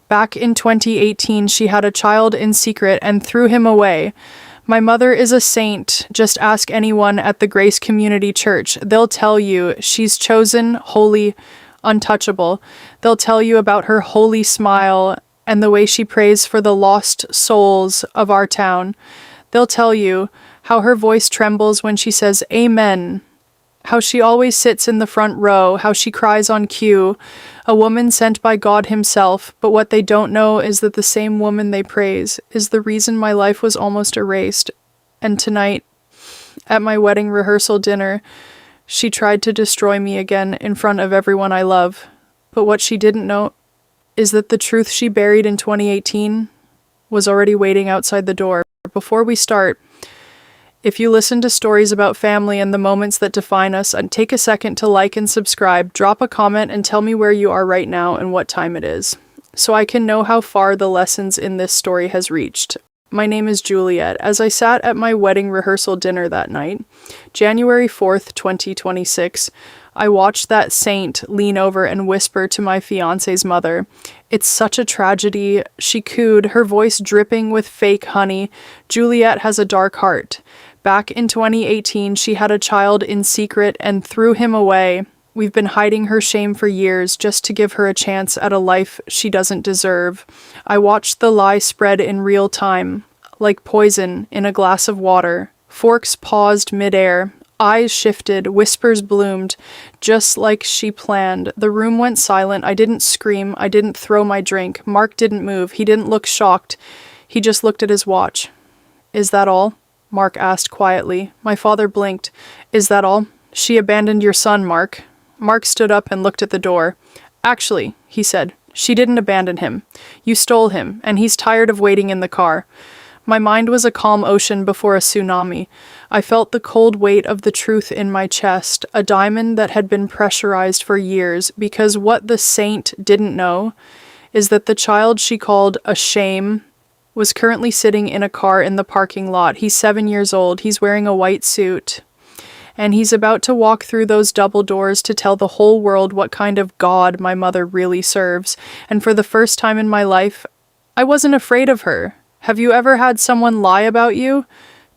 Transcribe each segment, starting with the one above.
Back in 2018, she had a child in secret and threw him away. My mother is a saint. Just ask anyone at the Grace Community Church. They'll tell you she's chosen, holy, untouchable. They'll tell you about her holy smile and the way she prays for the lost souls of our town. They'll tell you how her voice trembles when she says amen, how she always sits in the front row, how she cries on cue, a woman sent by God himself. But what they don't know is that the same woman they praise is the reason my life was almost erased. And tonight, at my wedding rehearsal dinner, she tried to destroy me again in front of everyone I love. But what she didn't know is that the truth she buried in 2018 was already waiting outside the door. Before we start, if you listen to stories about family and the moments that define us, and take a second to like and subscribe, drop a comment and tell me where you are right now and what time it is, so I can know how far the lessons in this story has reached. My name is Juliet. As I sat at my wedding rehearsal dinner that night, January 4th, 2026, I watched that saint lean over and whisper to my fiance's mother, "It's such a tragedy." She cooed, her voice dripping with fake honey. "Juliet has a dark heart. Back in 2018, she had a child in secret and threw him away. We've been hiding her shame for years just to give her a chance at a life she doesn't deserve." I watched the lie spread in real time, like poison in a glass of water. Forks paused midair. Eyes shifted, whispers bloomed, just like she planned. The room went silent. I didn't scream. I didn't throw my drink. Mark didn't move. He didn't look shocked. He just looked at his watch. "Is that all?" Mark asked quietly. My father blinked. "Is that all?" "She abandoned your son, Mark." Mark stood up and looked at the door. "Actually," he said, "she didn't abandon him. You stole him, and he's tired of waiting in the car." My mind was a calm ocean before a tsunami. I felt the cold weight of the truth in my chest, a diamond that had been pressurized for years, because what the saint didn't know is that the child she called a shame was currently sitting in a car in the parking lot. He's 7 years old, he's wearing a white suit, and he's about to walk through those double doors to tell the whole world what kind of God my mother really serves. And for the first time in my life, I wasn't afraid of her. Have you ever had someone lie about you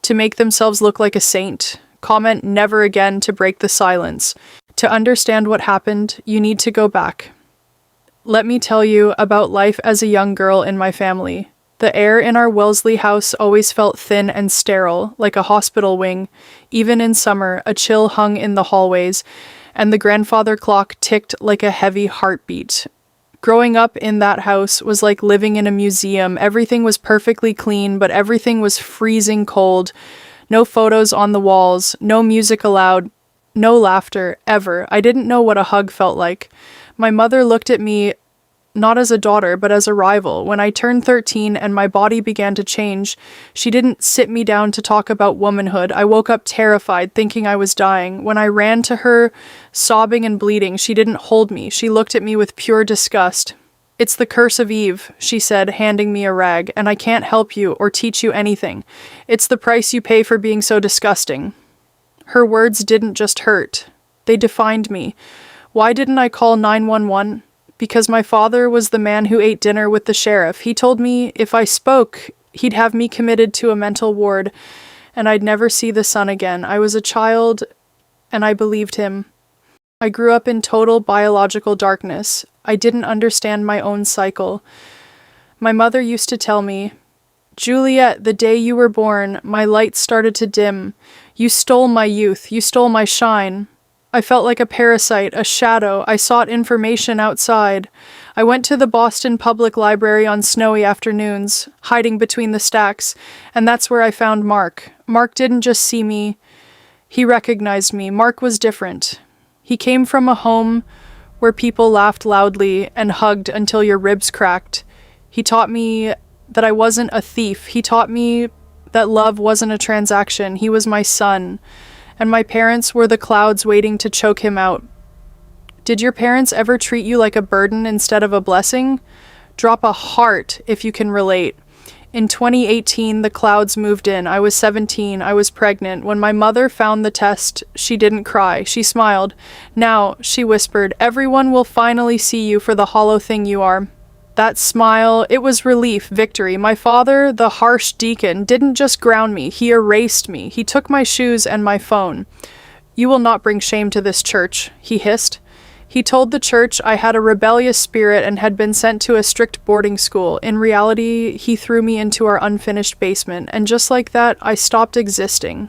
to make themselves look like a saint? Comment never again to break the silence. To understand what happened, you need to go back. Let me tell you about life as a young girl in my family. The air in our Wellesley house always felt thin and sterile, like a hospital wing. Even in summer, a chill hung in the hallways, and the grandfather clock ticked like a heavy heartbeat. Growing up in that house was like living in a museum. Everything was perfectly clean, but everything was freezing cold. No photos on the walls, no music allowed, no laughter, ever. I didn't know what a hug felt like. My mother looked at me not as a daughter, but as a rival. When I turned 13 and my body began to change, she didn't sit me down to talk about womanhood. I woke up terrified, thinking I was dying. When I ran to her, sobbing and bleeding, she didn't hold me. She looked at me with pure disgust. "It's the curse of Eve," she said, handing me a rag, "and I can't help you or teach you anything. It's the price you pay for being so disgusting." Her words didn't just hurt. They defined me. Why didn't I call 911? Because my father was the man who ate dinner with the sheriff. He told me if I spoke, he'd have me committed to a mental ward, and I'd never see the sun again. I was a child, and I believed him. I grew up in total biological darkness. I didn't understand my own cycle. My mother used to tell me, "Juliet, the day you were born, my light started to dim. You stole my youth. You stole my shine." I felt like a parasite, a shadow. I sought information outside. I went to the Boston Public Library on snowy afternoons, hiding between the stacks, and that's where I found Mark. Mark didn't just see me. He recognized me. Mark was different. He came from a home where people laughed loudly and hugged until your ribs cracked. He taught me that I wasn't a thief. He taught me that love wasn't a transaction. He was my son. And my parents were the clouds waiting to choke him out. Did your parents ever treat you like a burden instead of a blessing? Drop a heart if you can relate. In 2018, the clouds moved in. I was 17. I was pregnant. When my mother found the test, she didn't cry. She smiled. "Now," she whispered, "everyone will finally see you for the hollow thing you are." That smile, it was relief, victory. My father, the harsh deacon, didn't just ground me, he erased me. He took my shoes and my phone. "You will not bring shame to this church," he hissed. He told the church I had a rebellious spirit and had been sent to a strict boarding school. In reality, he threw me into our unfinished basement, and just like that, I stopped existing.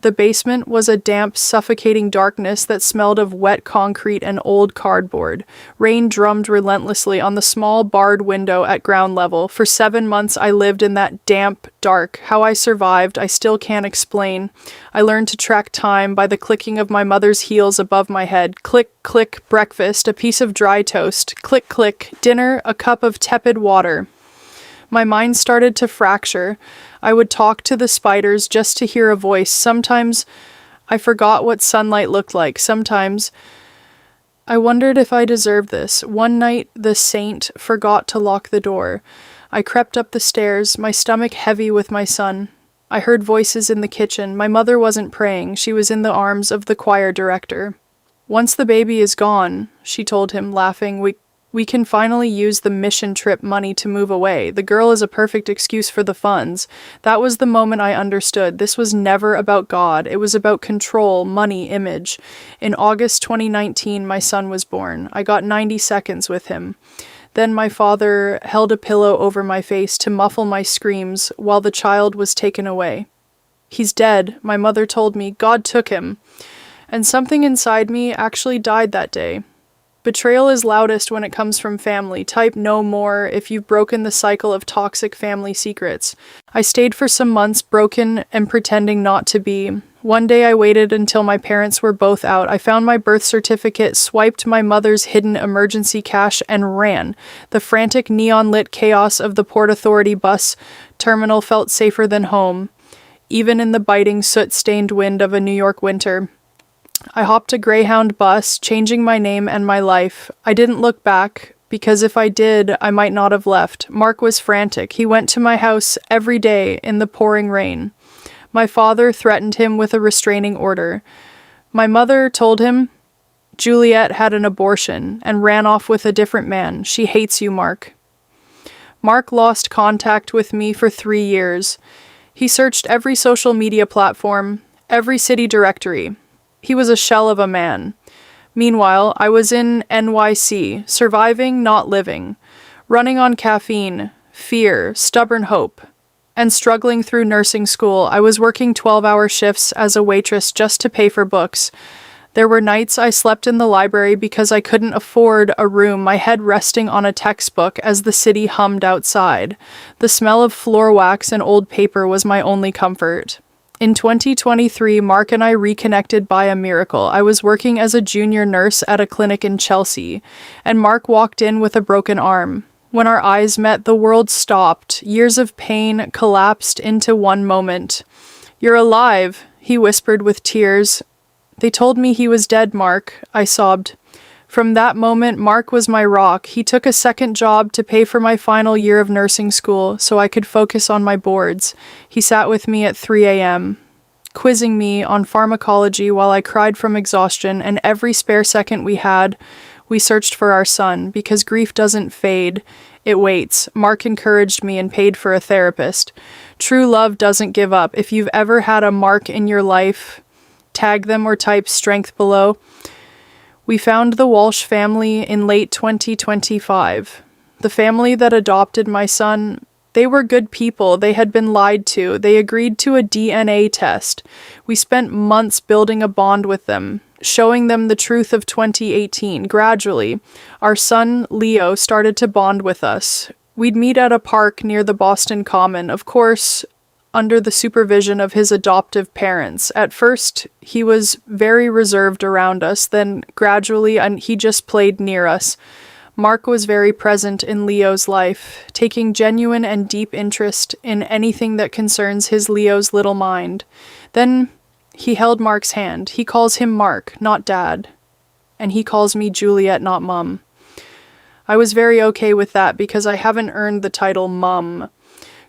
The basement was a damp, suffocating darkness that smelled of wet concrete and old cardboard. Rain drummed relentlessly on the small barred window at ground level. For 7 months I lived in that damp dark. How I survived, I still can't explain. I learned to track time by the clicking of my mother's heels above my head. Click, click, breakfast, a piece of dry toast. Click, click, dinner, a cup of tepid water. My mind started to fracture. I would talk to the spiders just to hear a voice. Sometimes I forgot what sunlight looked like. Sometimes I wondered if I deserved this. One night, the saint forgot to lock the door. I crept up the stairs, my stomach heavy with my son. I heard voices in the kitchen. My mother wasn't praying. She was in the arms of the choir director. "Once the baby is gone," she told him, laughing, we can finally use the mission trip money to move away. The girl is a perfect excuse for the funds. That was the moment I understood. This was never about God. It was about control, money, image. In August 2019, my son was born. I got 90 seconds with him. Then my father held a pillow over my face to muffle my screams while the child was taken away. "He's dead," my mother told me. "God took him." And something inside me actually died that day. Betrayal is loudest when it comes from family. Type no more if you've broken the cycle of toxic family secrets. I stayed for some months, broken and pretending not to be. One day I waited until my parents were both out. I found my birth certificate, swiped my mother's hidden emergency cash, and ran. The frantic neon-lit chaos of the Port Authority bus terminal felt safer than home, even in the biting soot-stained wind of a New York winter. I hopped a Greyhound bus, changing my name and my life. I didn't look back, because if I did, I might not have left. Mark was frantic. He went to my house every day in the pouring rain. My father threatened him with a restraining order. My mother told him Juliet had an abortion and ran off with a different man. "She hates you, Mark." Mark lost contact with me for 3 years. He searched every social media platform, every city directory. He was a shell of a man. Meanwhile, I was in NYC, surviving, not living, running on caffeine, fear, stubborn hope, and struggling through nursing school. I was working 12-hour shifts as a waitress just to pay for books. There were nights I slept in the library because I couldn't afford a room, my head resting on a textbook as the city hummed outside. The smell of floor wax and old paper was my only comfort. In 2023, Mark and I reconnected by a miracle. I was working as a junior nurse at a clinic in Chelsea, and Mark walked in with a broken arm. When our eyes met, the world stopped. Years of pain collapsed into one moment. "You're alive," he whispered with tears. "They told me he was dead, Mark," I sobbed. From that moment, Mark was my rock. He took a second job to pay for my final year of nursing school so I could focus on my boards. He sat with me at 3 a.m., quizzing me on pharmacology while I cried from exhaustion, and every spare second we had, we searched for our son, because grief doesn't fade, it waits. Mark encouraged me and paid for a therapist. True love doesn't give up. If you've ever had a Mark in your life, tag them or type strength below. We found the Walsh family in late 2025. The family that adopted my son, they were good people. They had been lied to. They agreed to a DNA test. We spent months building a bond with them, showing them the truth of 2018. Gradually, our son, Leo, started to bond with us. We'd meet at a park near the Boston Common, of course, under the supervision of his adoptive parents. At first, he was very reserved around us, then gradually he just played near us. Mark was very present in Leo's life, taking genuine and deep interest in anything that concerns Leo's little mind. Then he held Mark's hand. He calls him Mark, not Dad. And he calls me Juliet, not Mum. I was very okay with that because I haven't earned the title Mum.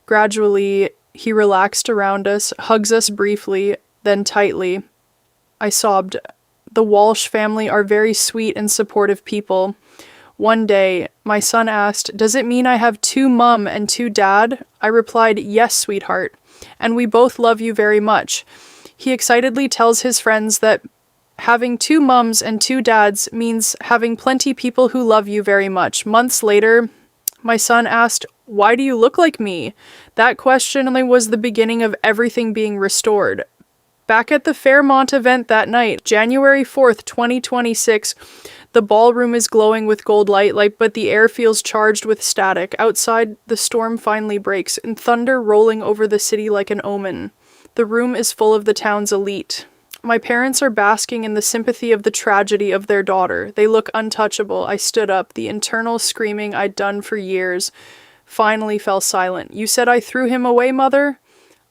Gradually, he relaxed around us, hugs us briefly, then tightly. I sobbed. The Walsh family are very sweet and supportive people. One day, my son asked, "Does it mean I have 2 mom and 2 dad?" I replied, "Yes, sweetheart. And we both love you very much." He excitedly tells his friends that having 2 mums and 2 dads means having plenty people who love you very much. Months later, my son asked, "Why do you look like me?" That question was the beginning of everything being restored. Back at the Fairmont event that night, January 4th, 2026, the ballroom is glowing with gold light, but the air feels charged with static. Outside, the storm finally breaks, and thunder rolling over the city like an omen. The room is full of the town's elite. My parents are basking in the sympathy of the tragedy of their daughter. They look untouchable. I stood up. The internal screaming I'd done for years finally fell silent. "You said I threw him away, Mother?"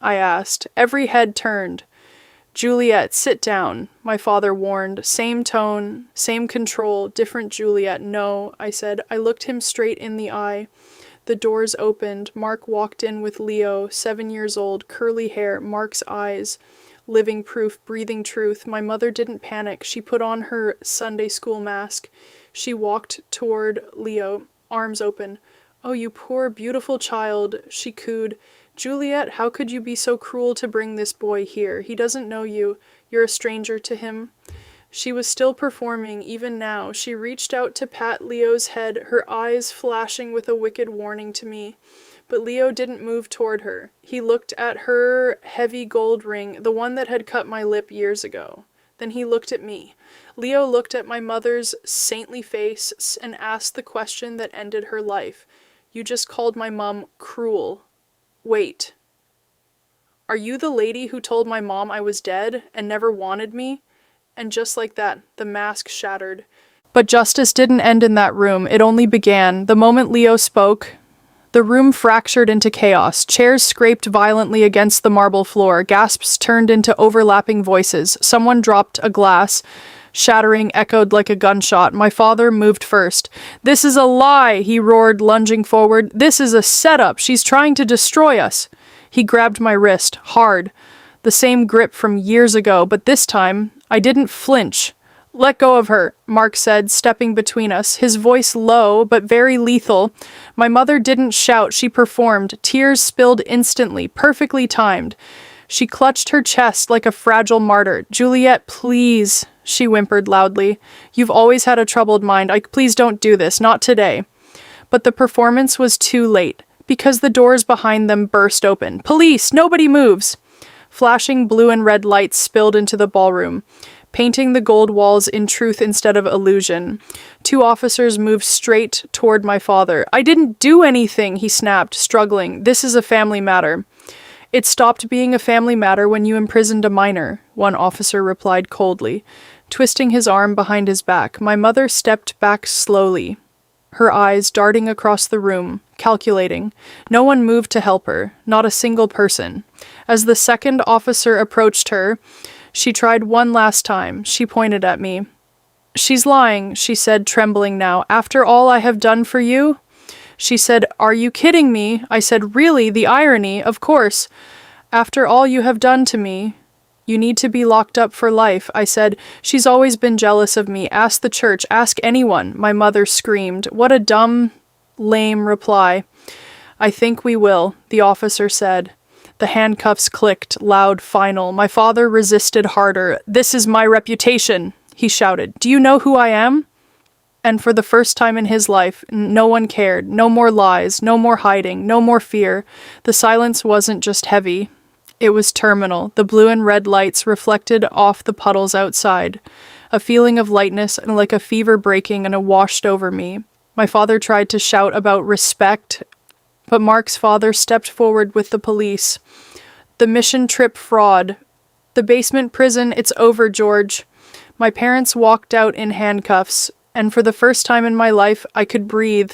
I asked. Every head turned. "Juliet, sit down," my father warned. Same tone, same control, different Juliet. "No," I said. I looked him straight in the eye. The doors opened. Mark walked in with Leo, 7 years old, curly hair, Mark's eyes. Living proof, breathing truth. My mother didn't panic. She put on her Sunday school mask. She walked toward Leo, arms open. "Oh, you poor, beautiful child," she cooed. "Juliet, how could you be so cruel to bring this boy here? He doesn't know you. You're a stranger to him." She was still performing, even now. She reached out to pat Leo's head, her eyes flashing with a wicked warning to me. But Leo didn't move toward her. He looked at her heavy gold ring, the one that had cut my lip years ago. Then he looked at me. Leo looked at my mother's saintly face and asked the question that ended her life. "You just called my mom cruel. Wait. Are you the lady who told my mom I was dead and never wanted me?" And just like that, the mask shattered. But justice didn't end in that room. It only began. The moment Leo spoke, the room fractured into chaos. Chairs scraped violently against the marble floor. Gasps turned into overlapping voices. Someone dropped a glass. Shattering echoed like a gunshot. My father moved first. "This is a lie," he roared, lunging forward. "This is a setup. She's trying to destroy us." He grabbed my wrist, hard. The same grip from years ago, but this time, I didn't flinch. "Let go of her," Mark said, stepping between us, his voice low but very lethal. My mother didn't shout, she performed. Tears spilled instantly, perfectly timed. She clutched her chest like a fragile martyr. "Juliet, please," she whimpered loudly. "You've always had a troubled mind. Please don't do this, not today." But the performance was too late, because the doors behind them burst open. "Police! Nobody moves!" Flashing blue and red lights spilled into the ballroom, painting the gold walls in truth instead of illusion. 2 officers moved straight toward my father. "I didn't do anything," he snapped, struggling. "This is a family matter." "It stopped being a family matter when you imprisoned a minor," one officer replied coldly, twisting his arm behind his back. My mother stepped back slowly, her eyes darting across the room, calculating. No one moved to help her, not a single person. As the second officer approached her, she tried one last time. She pointed at me. "She's lying," she said, trembling now. "After all I have done for you?" She said, "Are you kidding me?" I said, "Really? The irony, of course. After all you have done to me, you need to be locked up for life." I said, "She's always been jealous of me. Ask the church, ask anyone." My mother screamed. What a dumb, lame reply. "I think we will," the officer said. The handcuffs clicked, loud, final. My father resisted harder. "This is my reputation," he shouted. "Do you know who I am?" And for the first time in his life, no one cared. No more lies, no more hiding, no more fear. The silence wasn't just heavy. It was terminal. The blue and red lights reflected off the puddles outside. A feeling of lightness and like a fever breaking and washed over me. My father tried to shout about respect, but Mark's father stepped forward with the police. "The mission trip fraud. The basement prison, it's over, George." My parents walked out in handcuffs, and for the first time in my life, I could breathe.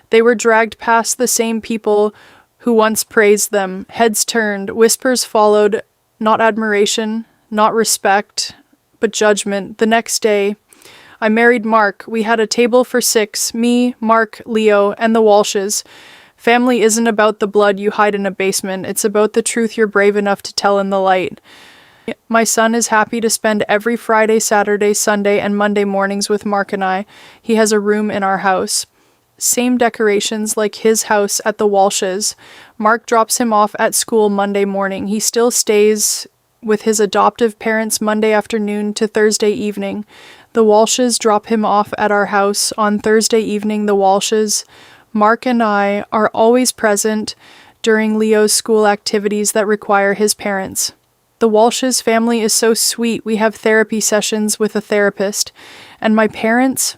They were dragged past the same people who once praised them. Heads turned, whispers followed, not admiration, not respect, but judgment. The next day, I married Mark. We had a table for 6, me, Mark, Leo, and the Walshes. Family isn't about the blood you hide in a basement. It's about the truth you're brave enough to tell in the light. My son is happy to spend every Friday, Saturday, Sunday, and Monday mornings with Mark and I. He has a room in our house. Same decorations like his house at the Walshes. Mark drops him off at school Monday morning. He still stays with his adoptive parents Monday afternoon to Thursday evening. The Walshes drop him off at our house on Thursday evening. The Walshes. Mark and I are always present during Leo's school activities that require his parents. The Walsh's family is so sweet. We have therapy sessions with a therapist. And my parents,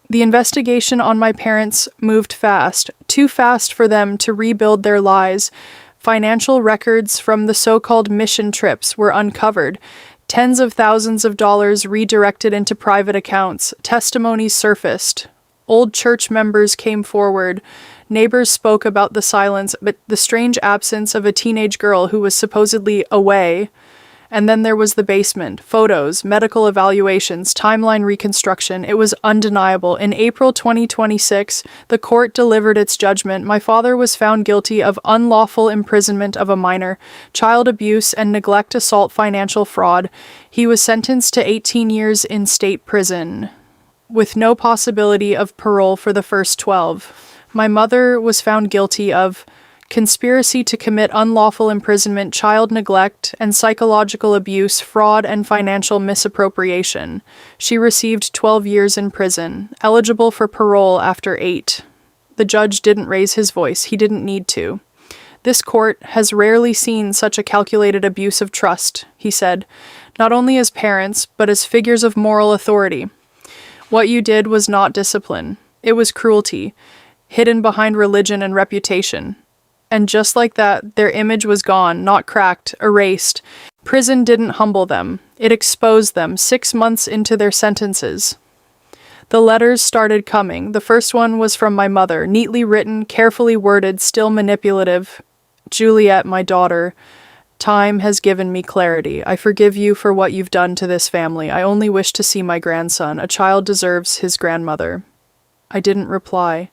the investigation on my parents moved fast. Too fast for them to rebuild their lies. Financial records from the so-called mission trips were uncovered. Tens of thousands of dollars redirected into private accounts. Testimonies surfaced. Old church members came forward. Neighbors spoke about the silence, but the strange absence of a teenage girl who was supposedly away. And then there was the basement. Photos, medical evaluations, timeline reconstruction. It was undeniable. In April 2026, the court delivered its judgment. My father was found guilty of unlawful imprisonment of a minor, child abuse, and neglect, assault, financial fraud. He was sentenced to 18 years in state prison, with no possibility of parole for the first 12. My mother was found guilty of conspiracy to commit unlawful imprisonment, child neglect, and psychological abuse, fraud, and financial misappropriation. She received 12 years in prison, eligible for parole after 8. The judge didn't raise his voice. He didn't need to. This court has rarely seen such a calculated abuse of trust, he said, not only as parents, but as figures of moral authority. What you did was not discipline. It was cruelty, hidden behind religion and reputation. And just like that, their image was gone, not cracked, erased. Prison didn't humble them. It exposed them 6 months into their sentences. The letters started coming. The first one was from my mother, neatly written, carefully worded, still manipulative. Juliet, my daughter, time has given me clarity. I forgive you for what you've done to this family. I only wish to see my grandson. A child deserves his grandmother. I didn't reply.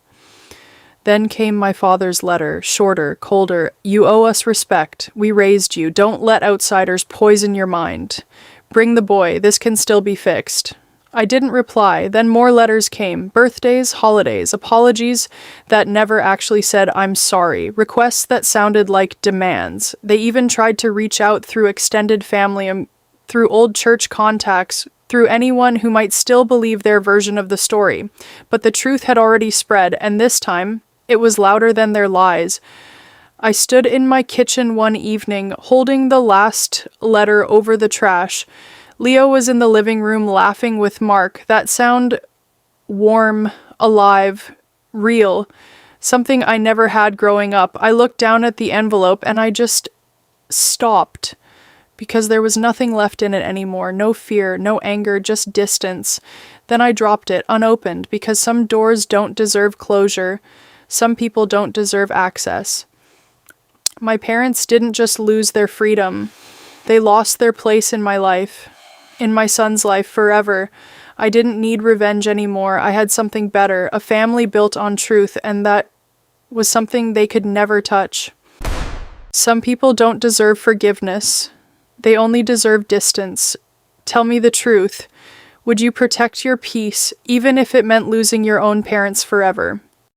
Then came my father's letter, shorter, colder. You owe us respect. We raised you. Don't let outsiders poison your mind. Bring the boy. This can still be fixed. I didn't reply. Then more letters came. Birthdays, holidays, apologies that never actually said I'm sorry. Requests that sounded like demands. They even tried to reach out through extended family, through old church contacts, through anyone who might still believe their version of the story. But the truth had already spread, and this time, it was louder than their lies. I stood in my kitchen one evening, holding the last letter over the trash. Leo was in the living room laughing with Mark. That sound warm, alive, real. Something I never had growing up. I looked down at the envelope and I just stopped. Because there was nothing left in it anymore. No fear, no anger, just distance. Then I dropped it, unopened, because some doors don't deserve closure. Some people don't deserve access. My parents didn't just lose their freedom. They lost their place in my life, in my son's life forever. I didn't need revenge anymore. I had something better, a family built on truth, and that was something they could never touch. Some people don't deserve forgiveness. They only deserve distance. Tell me the truth. Would you protect your peace, even if it meant losing your own parents forever?